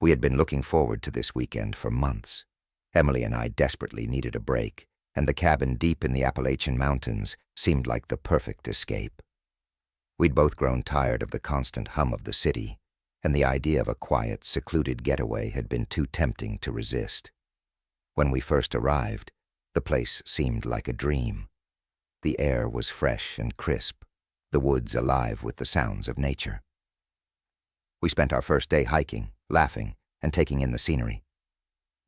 We had been looking forward to this weekend for months. Emily and I desperately needed a break, and the cabin deep in the Appalachian Mountains seemed like the perfect escape. We'd both grown tired of the constant hum of the city, and the idea of a quiet, secluded getaway had been too tempting to resist. When we first arrived, the place seemed like a dream. The air was fresh and crisp, the woods alive with the sounds of nature. We spent our first day hiking, laughing, and taking in the scenery.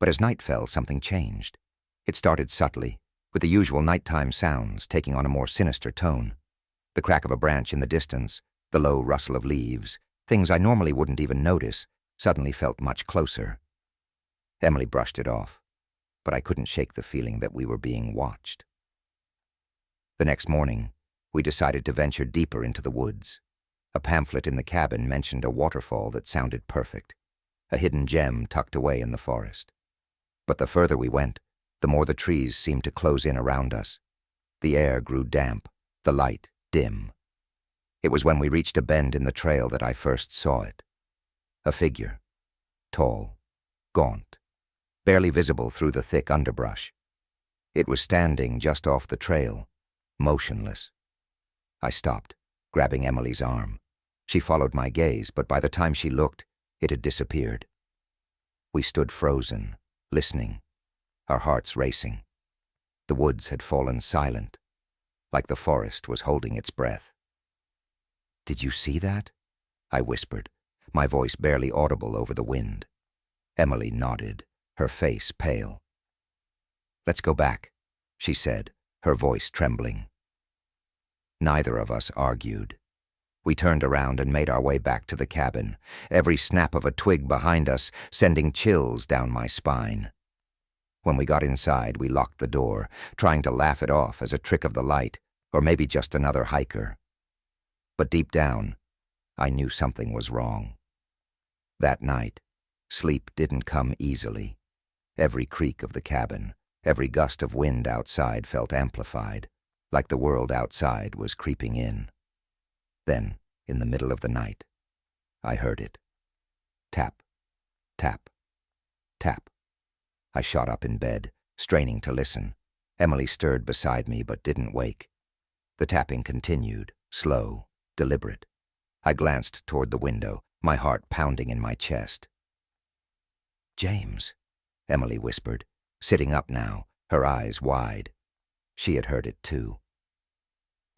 But as night fell, something changed. It started subtly, with the usual nighttime sounds taking on a more sinister tone. The crack of a branch in the distance, the low rustle of leaves, things I normally wouldn't even notice, suddenly felt much closer. Emily brushed it off, but I couldn't shake the feeling that we were being watched. The next morning, we decided to venture deeper into the woods. A pamphlet in the cabin mentioned a waterfall that sounded perfect, a hidden gem tucked away in the forest. But the further we went, the more the trees seemed to close in around us. The air grew damp, the light dim. It was when we reached a bend in the trail that I first saw it. A figure, tall, gaunt, barely visible through the thick underbrush. It was standing just off the trail, motionless. I stopped, grabbing Emily's arm. She followed my gaze, but by the time she looked, it had disappeared. We stood frozen, listening, our hearts racing. The woods had fallen silent, like the forest was holding its breath. "Did you see that?" I whispered, my voice barely audible over the wind. Emily nodded, her face pale. "Let's go back," she said, her voice trembling. Neither of us argued. We turned around and made our way back to the cabin, every snap of a twig behind us sending chills down my spine. When we got inside, we locked the door, trying to laugh it off as a trick of the light, or maybe just another hiker. But deep down, I knew something was wrong. That night, sleep didn't come easily. Every creak of the cabin, every gust of wind outside felt amplified, like the world outside was creeping in. Then, in the middle of the night, I heard it. Tap, tap, tap. I shot up in bed, straining to listen. Emily stirred beside me but didn't wake. The tapping continued, slow, deliberate. I glanced toward the window, my heart pounding in my chest. "James," Emily whispered, sitting up now, her eyes wide. She had heard it too.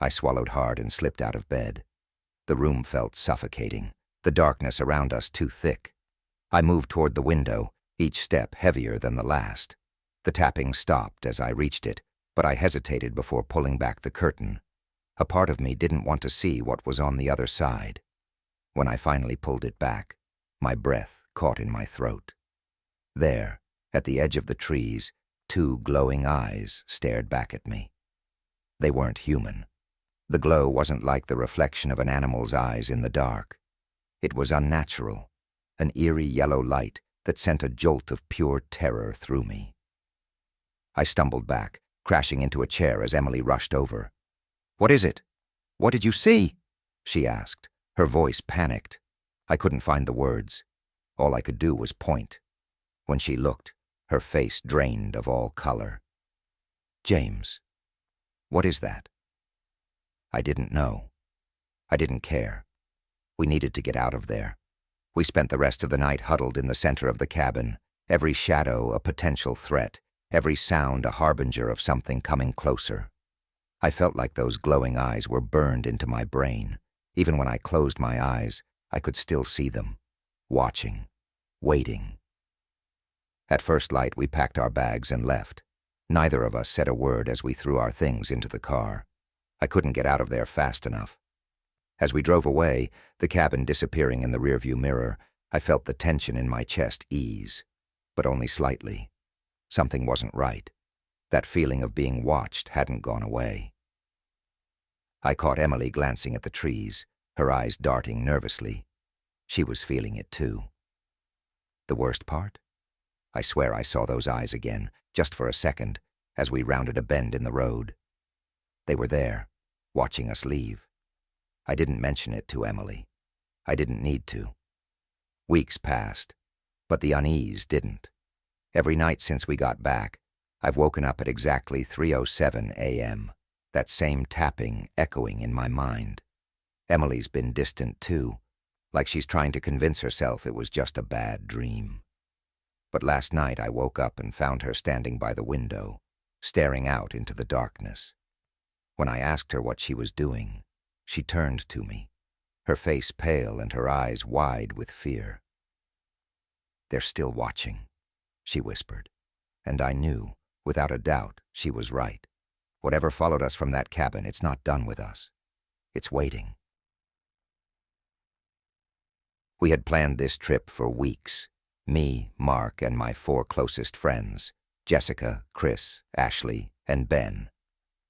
I swallowed hard and slipped out of bed. The room felt suffocating, the darkness around us too thick. I moved toward the window, each step heavier than the last. The tapping stopped as I reached it, but I hesitated before pulling back the curtain. A part of me didn't want to see what was on the other side. When I finally pulled it back, my breath caught in my throat. There, at the edge of the trees, two glowing eyes stared back at me. They weren't human. The glow wasn't like the reflection of an animal's eyes in the dark. It was unnatural, an eerie yellow light that sent a jolt of pure terror through me. I stumbled back, crashing into a chair as Emily rushed over. "What is it? What did you see?" she asked, her voice panicked. I couldn't find the words. All I could do was point. When she looked, her face drained of all color. "James, what is that?" I didn't know. I didn't care. We needed to get out of there. We spent the rest of the night huddled in the center of the cabin, every shadow a potential threat, every sound a harbinger of something coming closer. I felt like those glowing eyes were burned into my brain. Even when I closed my eyes, I could still see them, watching, waiting. At first light, we packed our bags and left. Neither of us said a word as we threw our things into the car. I couldn't get out of there fast enough. As we drove away, the cabin disappearing in the rearview mirror, I felt the tension in my chest ease, but only slightly. Something wasn't right. That feeling of being watched hadn't gone away. I caught Emily glancing at the trees, her eyes darting nervously. She was feeling it too. The worst part? I swear I saw those eyes again, just for a second, as we rounded a bend in the road. They were there, watching us leave. I didn't mention it to Emily. I didn't need to. Weeks passed, but the unease didn't. Every night since we got back, I've woken up at exactly 3:07 a.m., that same tapping echoing in my mind. Emily's been distant too, like she's trying to convince herself it was just a bad dream. But last night I woke up and found her standing by the window, staring out into the darkness. When I asked her what she was doing, she turned to me, her face pale and her eyes wide with fear. "They're still watching," she whispered, and I knew, without a doubt, she was right. Whatever followed us from that cabin, it's not done with us. It's waiting. We had planned this trip for weeks. Me, Mark, and my 4 closest friends, Jessica, Chris, Ashley, and Ben.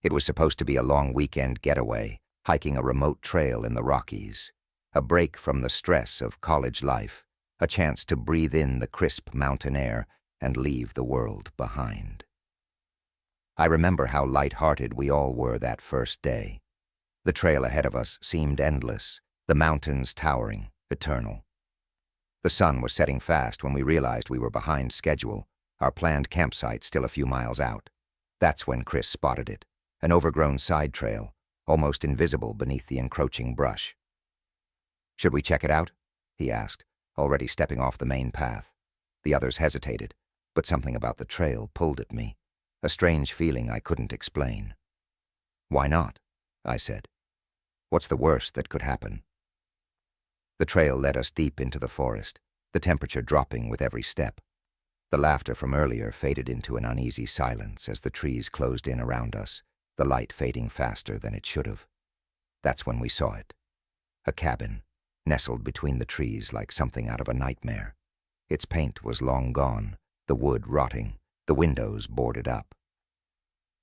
It was supposed to be a long weekend getaway, hiking a remote trail in the Rockies, a break from the stress of college life, a chance to breathe in the crisp mountain air and leave the world behind. I remember how light-hearted we all were that first day. The trail ahead of us seemed endless, the mountains towering, eternal. The sun was setting fast when we realized we were behind schedule, our planned campsite still a few miles out. That's when Chris spotted it, an overgrown side trail, almost invisible beneath the encroaching brush. "Should we check it out?" he asked, already stepping off the main path. The others hesitated, but something about the trail pulled at me, a strange feeling I couldn't explain. "Why not?" I said. "What's the worst that could happen?" The trail led us deep into the forest, the temperature dropping with every step. The laughter from earlier faded into an uneasy silence as the trees closed in around us, the light fading faster than it should have. That's when we saw it. A cabin, nestled between the trees like something out of a nightmare. Its paint was long gone, the wood rotting, the windows boarded up.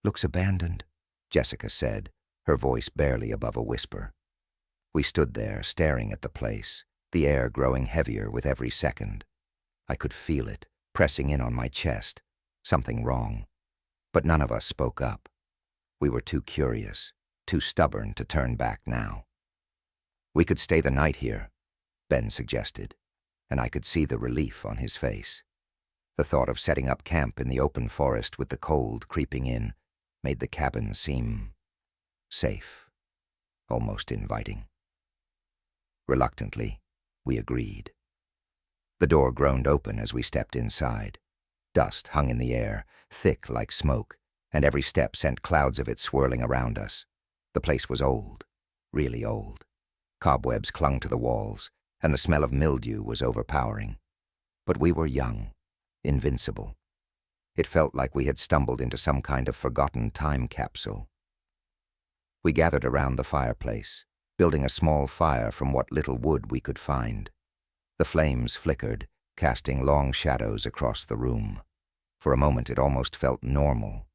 "Looks abandoned," Jessica said, her voice barely above a whisper. We stood there, staring at the place, the air growing heavier with every second. I could feel it, pressing in on my chest. Something wrong. But none of us spoke up. We were too curious, too stubborn to turn back now. "We could stay the night here," Ben suggested, and I could see the relief on his face. The thought of setting up camp in the open forest with the cold creeping in made the cabin seem safe, almost inviting. Reluctantly, we agreed. The door groaned open as we stepped inside. Dust hung in the air, thick like smoke, and every step sent clouds of it swirling around us. The place was old, really old. Cobwebs clung to the walls, and the smell of mildew was overpowering. But we were young, invincible. It felt like we had stumbled into some kind of forgotten time capsule. We gathered around the fireplace, building a small fire from what little wood we could find. The flames flickered, casting long shadows across the room. For a moment it almost felt normal.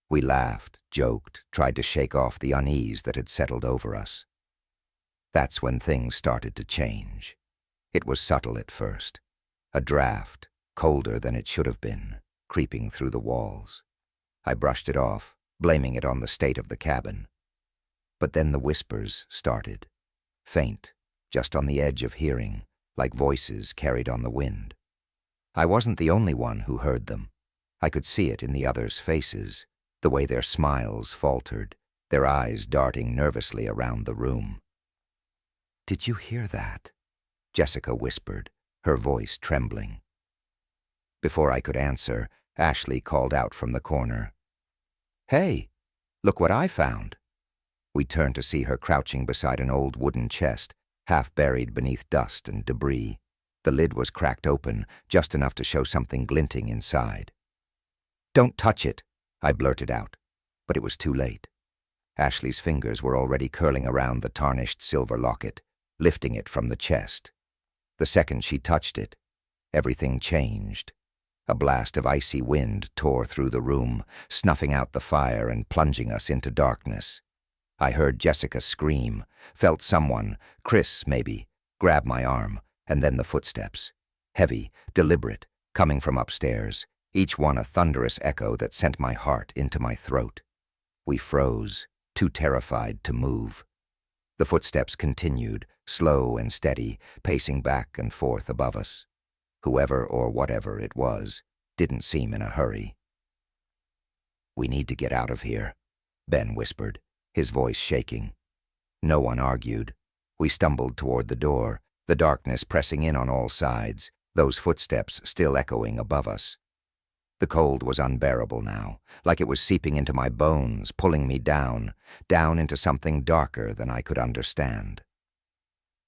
We laughed, joked, tried to shake off the unease that had settled over us. That's when things started to change. It was subtle at first. A draft, colder than it should have been, creeping through the walls. I brushed it off, blaming it on the state of the cabin. But then the whispers started, faint, just on the edge of hearing, like voices carried on the wind. I wasn't the only one who heard them. I could see it in the others' faces, the way their smiles faltered, their eyes darting nervously around the room. "Did you hear that?" Jessica whispered, her voice trembling. Before I could answer, Ashley called out from the corner, "Hey, look what I found." We turned to see her crouching beside an old wooden chest, half buried beneath dust and debris. The lid was cracked open, just enough to show something glinting inside. "Don't touch it," I blurted out, but it was too late. Ashley's fingers were already curling around the tarnished silver locket, lifting it from the chest. The second she touched it, everything changed. A blast of icy wind tore through the room, snuffing out the fire and plunging us into darkness. I heard Jessica scream, felt someone, Chris maybe, grab my arm, and then the footsteps. Heavy, deliberate, coming from upstairs, each one a thunderous echo that sent my heart into my throat. We froze, too terrified to move. The footsteps continued, slow and steady, pacing back and forth above us. Whoever or whatever it was didn't seem in a hurry. "We need to get out of here," Ben whispered, his voice shaking. No one argued. We stumbled toward the door, the darkness pressing in on all sides, those footsteps still echoing above us. The cold was unbearable now, like it was seeping into my bones, pulling me down into something darker than I could understand.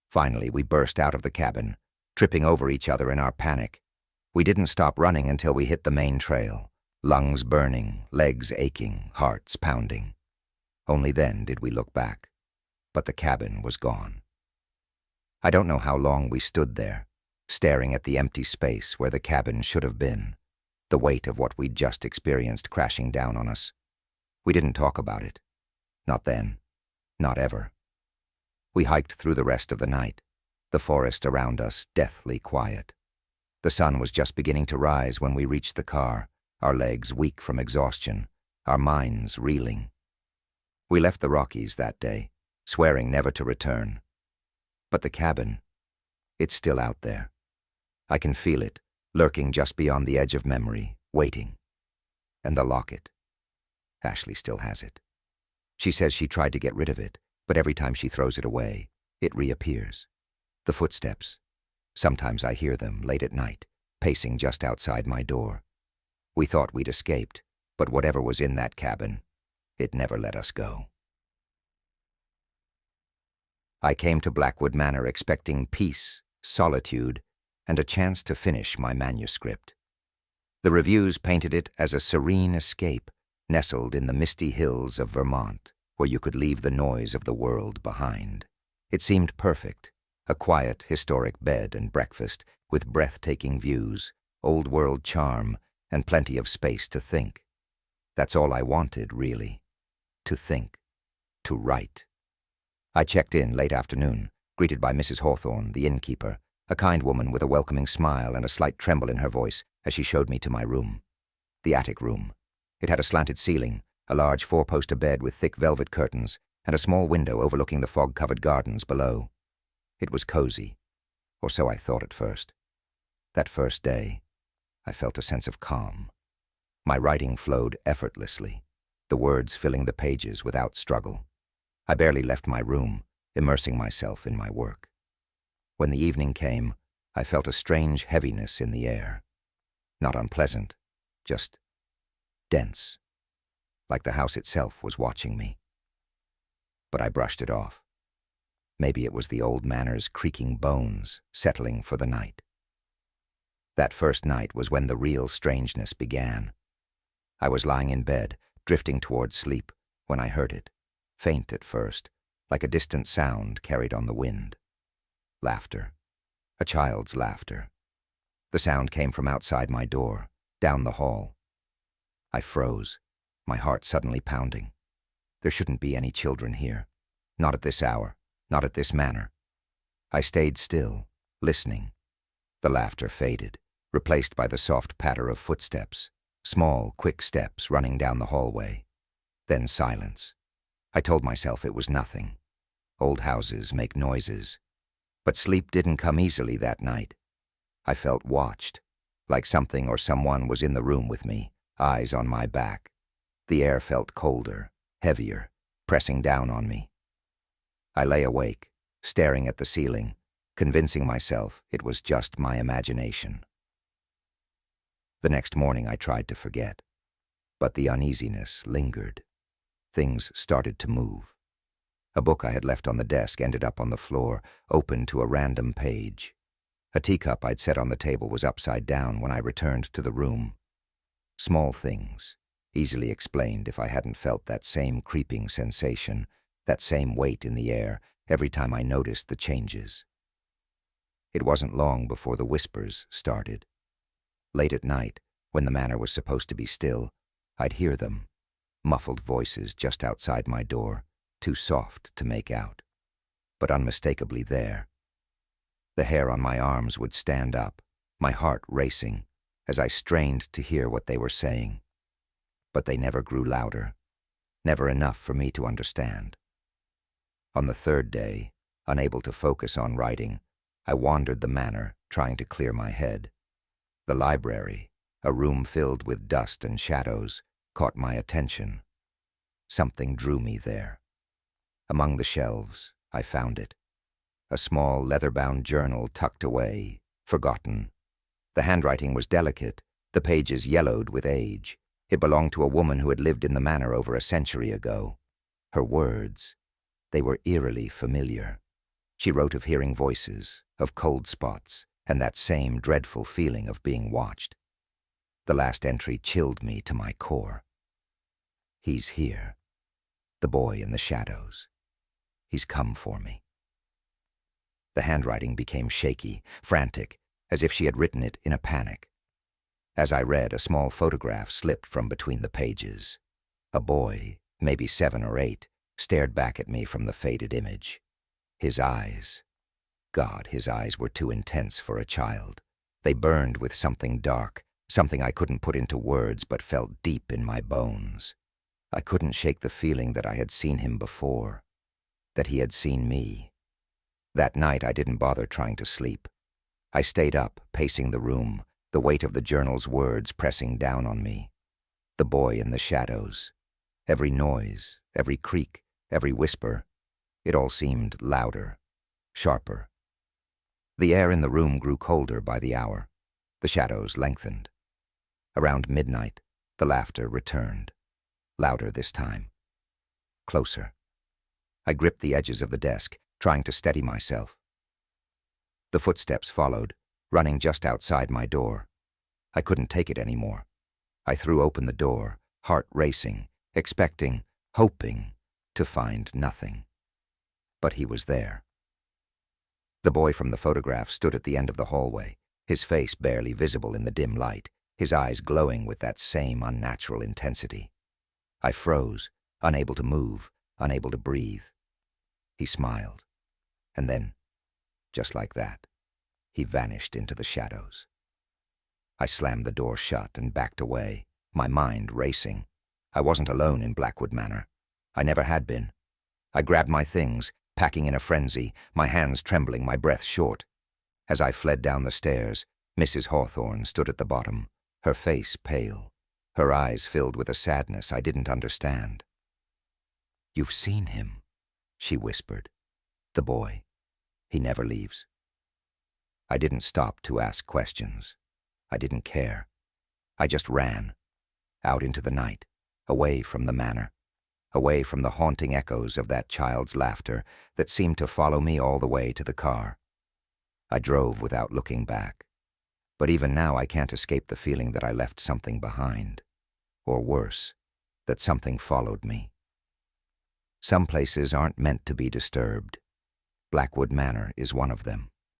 Finally, we burst out of the cabin, tripping over each other in our panic. We didn't stop running until we hit the main trail, lungs burning, legs aching, hearts pounding. Only then did we look back, but the cabin was gone. I don't know how long we stood there, staring at the empty space where the cabin should have been, the weight of what we'd just experienced crashing down on us. We didn't talk about it. Not then. Not ever. We hiked through the rest of the night, the forest around us deathly quiet. The sun was just beginning to rise when we reached the car, our legs weak from exhaustion, our minds reeling. We left the Rockies that day, swearing never to return. But the cabin, it's still out there. I can feel it, lurking just beyond the edge of memory, waiting. And the locket. Ashley still has it. She says she tried to get rid of it, but every time she throws it away, it reappears. The footsteps. Sometimes I hear them late at night, pacing just outside my door. We thought we'd escaped, but whatever was in that cabin, it never let us go. I came to Blackwood Manor expecting peace, solitude, and a chance to finish my manuscript. The reviews painted it as a serene escape, nestled in the misty hills of Vermont, where you could leave the noise of the world behind. It seemed perfect, a quiet, historic bed and breakfast with breathtaking views, old-world charm, and plenty of space to think. That's all I wanted, really. To think. To write. I checked in late afternoon, greeted by Mrs. Hawthorne, the innkeeper, a kind woman with a welcoming smile and a slight tremble in her voice as she showed me to my room. The attic room. It had a slanted ceiling, a large four-poster bed with thick velvet curtains, and a small window overlooking the fog-covered gardens below. It was cozy, or so I thought at first. That first day, I felt a sense of calm. My writing flowed effortlessly, the words filling the pages without struggle. I barely left my room, immersing myself in my work. When the evening came, I felt a strange heaviness in the air. Not unpleasant, just dense, like the house itself was watching me. But I brushed it off. Maybe it was the old manor's creaking bones settling for the night. That first night was when the real strangeness began. I was lying in bed, drifting towards sleep, when I heard it, faint at first, like a distant sound carried on the wind. Laughter. A child's laughter. The sound came from outside my door, down the hall. I froze, my heart suddenly pounding. There shouldn't be any children here. Not at this hour, not at this manor. I stayed still, listening. The laughter faded, replaced by the soft patter of footsteps, small, quick steps running down the hallway. Then silence. I told myself it was nothing. Old houses make noises. But sleep didn't come easily that night. I felt watched, like something or someone was in the room with me, eyes on my back. The air felt colder, heavier, pressing down on me. I lay awake, staring at the ceiling, convincing myself it was just my imagination. The next morning I tried to forget, but the uneasiness lingered. Things started to move. A book I had left on the desk ended up on the floor, open to a random page. A teacup I'd set on the table was upside down when I returned to the room. Small things, easily explained if I hadn't felt that same creeping sensation, that same weight in the air, every time I noticed the changes. It wasn't long before the whispers started. Late at night, when the manor was supposed to be still, I'd hear them, muffled voices just outside my door, too soft to make out, but unmistakably there. The hair on my arms would stand up, my heart racing, as I strained to hear what they were saying. But they never grew louder, never enough for me to understand. On the third day, unable to focus on writing, I wandered the manor, trying to clear my head. The library, a room filled with dust and shadows, caught my attention. Something drew me there. Among the shelves, I found it. A small leather-bound journal tucked away, forgotten. The handwriting was delicate, the pages yellowed with age. It belonged to a woman who had lived in the manor over a century ago. Her words, they were eerily familiar. She wrote of hearing voices, of cold spots, and that same dreadful feeling of being watched. The last entry chilled me to my core. He's here. The boy in the shadows. He's come for me. The handwriting became shaky, frantic, as if she had written it in a panic. As I read, a small photograph slipped from between the pages. A boy, maybe 7 or 8, stared back at me from the faded image. His eyes. God, his eyes were too intense for a child. They burned with something dark, something I couldn't put into words but felt deep in my bones. I couldn't shake the feeling that I had seen him before, that he had seen me. That night I didn't bother trying to sleep. I stayed up, pacing the room, the weight of the journal's words pressing down on me. The boy in the shadows. Every noise, every creak, every whisper, it all seemed louder, sharper. The air in the room grew colder by the hour. The shadows lengthened. Around midnight, the laughter returned. Louder this time. Closer. I gripped the edges of the desk, trying to steady myself. The footsteps followed, running just outside my door. I couldn't take it anymore. I threw open the door, heart racing, expecting, hoping, to find nothing. But he was there. The boy from the photograph stood at the end of the hallway, his face barely visible in the dim light, his eyes glowing with that same unnatural intensity. I froze, unable to move, unable to breathe. He smiled. And then, just like that, he vanished into the shadows. I slammed the door shut and backed away, my mind racing. I wasn't alone in Blackwood Manor. I never had been. I grabbed my things, packing in a frenzy, my hands trembling, my breath short. As I fled down the stairs, Mrs. Hawthorne stood at the bottom, her face pale, her eyes filled with a sadness I didn't understand. "You've seen him," she whispered. "The boy. He never leaves." I didn't stop to ask questions. I didn't care. I just ran, out into the night, away from the manor, away from the haunting echoes of that child's laughter that seemed to follow me all the way to the car. I drove without looking back. But even now I can't escape the feeling that I left something behind. Or worse, that something followed me. Some places aren't meant to be disturbed. Blackwood Manor is one of them.